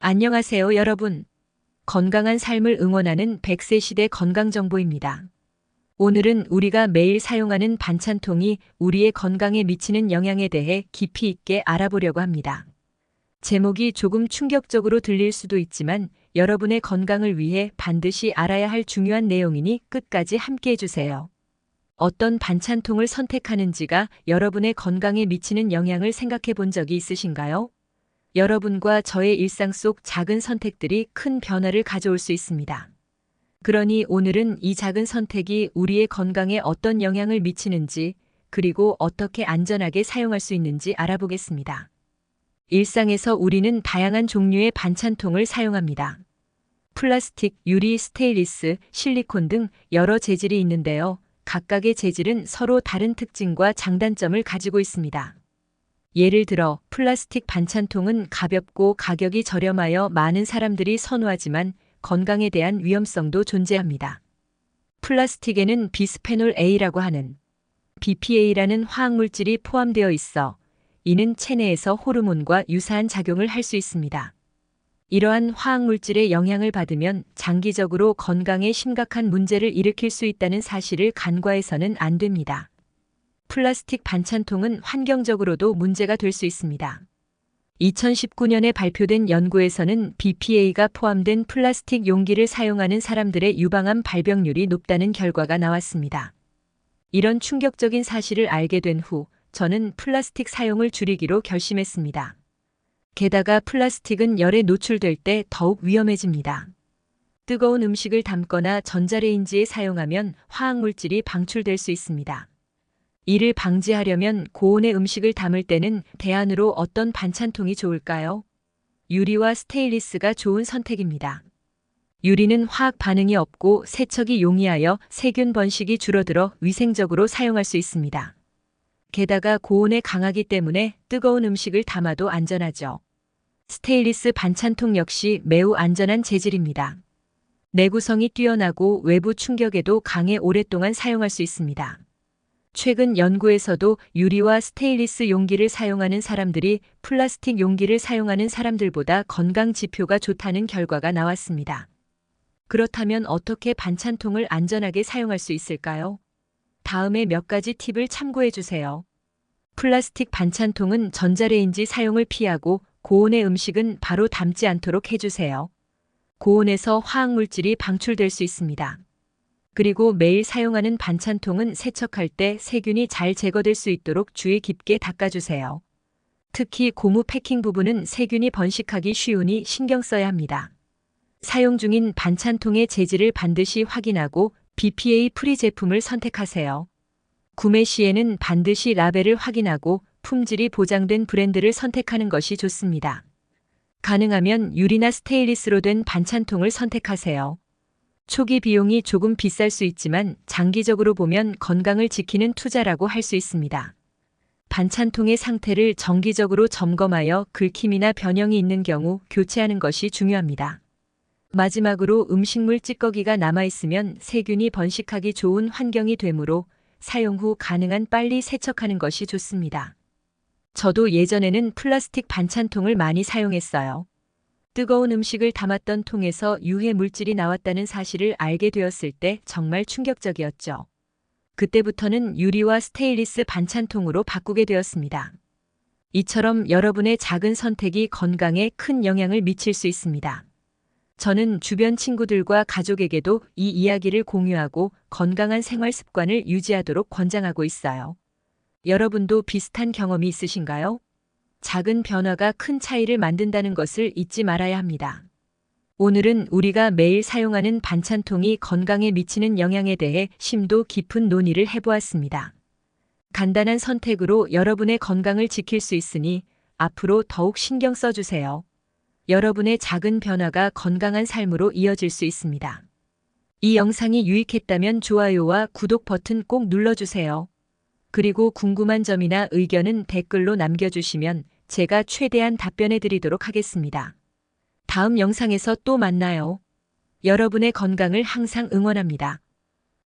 안녕하세요, 여러분. 건강한 삶을 응원하는 100세 시대 건강정보입니다. 오늘은 우리가 매일 사용하는 반찬통이 우리의 건강에 미치는 영향에 대해 깊이 있게 알아보려고 합니다. 제목이 조금 충격적으로 들릴 수도 있지만 여러분의 건강을 위해 반드시 알아야 할 중요한 내용이니 끝까지 함께 해주세요. 어떤 반찬통을 선택하는지가 여러분의 건강에 미치는 영향을 생각해 본 적이 있으신가요? 여러분과 저의 일상 속 작은 선택들이 큰 변화를 가져올 수 있습니다. 그러니 오늘은 이 작은 선택이 우리의 건강에 어떤 영향을 미치는지, 그리고 어떻게 안전하게 사용할 수 있는지 알아보겠습니다. 일상에서 우리는 다양한 종류의 반찬통을 사용합니다. 플라스틱, 유리, 스테인리스, 실리콘 등 여러 재질이 있는데요. 각각의 재질은 서로 다른 특징과 장단점을 가지고 있습니다. 예를 들어 플라스틱 반찬통은 가볍고 가격이 저렴하여 많은 사람들이 선호하지만 건강에 대한 위험성도 존재합니다. 플라스틱에는 비스페놀 A라고 하는 BPA라는 화학물질이 포함되어 있어 이는 체내에서 호르몬과 유사한 작용을 할 수 있습니다. 이러한 화학물질의 영향을 받으면 장기적으로 건강에 심각한 문제를 일으킬 수 있다는 사실을 간과해서는 안 됩니다. 플라스틱 반찬통은 환경적으로도 문제가 될 수 있습니다. 2019년에 발표된 연구에서는 BPA가 포함된 플라스틱 용기를 사용하는 사람들의 유방암 발병률이 높다는 결과가 나왔습니다. 이런 충격적인 사실을 알게 된 후 저는 플라스틱 사용을 줄이기로 결심했습니다. 게다가 플라스틱은 열에 노출될 때 더욱 위험해집니다. 뜨거운 음식을 담거나 전자레인지에 사용하면 화학물질이 방출될 수 있습니다. 이를 방지하려면 고온의 음식을 담을 때는 대안으로 어떤 반찬통이 좋을까요? 유리와 스테인리스가 좋은 선택입니다. 유리는 화학 반응이 없고 세척이 용이하여 세균 번식이 줄어들어 위생적으로 사용할 수 있습니다. 게다가 고온에 강하기 때문에 뜨거운 음식을 담아도 안전하죠. 스테인리스 반찬통 역시 매우 안전한 재질입니다. 내구성이 뛰어나고 외부 충격에도 강해 오랫동안 사용할 수 있습니다. 최근 연구에서도 유리와 스테인리스 용기를 사용하는 사람들이 플라스틱 용기를 사용하는 사람들보다 건강 지표가 좋다는 결과가 나왔습니다. 그렇다면 어떻게 반찬통을 안전하게 사용할 수 있을까요? 다음에 몇 가지 팁을 참고해 주세요. 플라스틱 반찬통은 전자레인지 사용을 피하고 고온의 음식은 바로 담지 않도록 해주세요. 고온에서 화학물질이 방출될 수 있습니다. 그리고 매일 사용하는 반찬통은 세척할 때 세균이 잘 제거될 수 있도록 주의 깊게 닦아주세요. 특히 고무 패킹 부분은 세균이 번식하기 쉬우니 신경 써야 합니다. 사용 중인 반찬통의 재질을 반드시 확인하고 BPA 프리 제품을 선택하세요. 구매 시에는 반드시 라벨을 확인하고 품질이 보장된 브랜드를 선택하는 것이 좋습니다. 가능하면 유리나 스테인리스로 된 반찬통을 선택하세요. 초기 비용이 조금 비쌀 수 있지만 장기적으로 보면 건강을 지키는 투자라고 할 수 있습니다. 반찬통의 상태를 정기적으로 점검하여 긁힘이나 변형이 있는 경우 교체하는 것이 중요합니다. 마지막으로 음식물 찌꺼기가 남아있으면 세균이 번식하기 좋은 환경이 되므로 사용 후 가능한 빨리 세척하는 것이 좋습니다. 저도 예전에는 플라스틱 반찬통을 많이 사용했어요. 뜨거운 음식을 담았던 통에서 유해 물질이 나왔다는 사실을 알게 되었을 때 정말 충격적이었죠. 그때부터는 유리와 스테인리스 반찬통으로 바꾸게 되었습니다. 이처럼 여러분의 작은 선택이 건강에 큰 영향을 미칠 수 있습니다. 저는 주변 친구들과 가족에게도 이 이야기를 공유하고 건강한 생활 습관을 유지하도록 권장하고 있어요. 여러분도 비슷한 경험이 있으신가요? 작은 변화가 큰 차이를 만든다는 것을 잊지 말아야 합니다. 오늘은 우리가 매일 사용하는 반찬통이 건강에 미치는 영향에 대해 심도 깊은 논의를 해보았습니다. 간단한 선택으로 여러분의 건강을 지킬 수 있으니 앞으로 더욱 신경 써주세요. 여러분의 작은 변화가 건강한 삶으로 이어질 수 있습니다. 이 영상이 유익했다면 좋아요와 구독 버튼 꼭 눌러주세요. 그리고 궁금한 점이나 의견은 댓글로 남겨주시면 제가 최대한 답변해 드리도록 하겠습니다. 다음 영상에서 또 만나요. 여러분의 건강을 항상 응원합니다.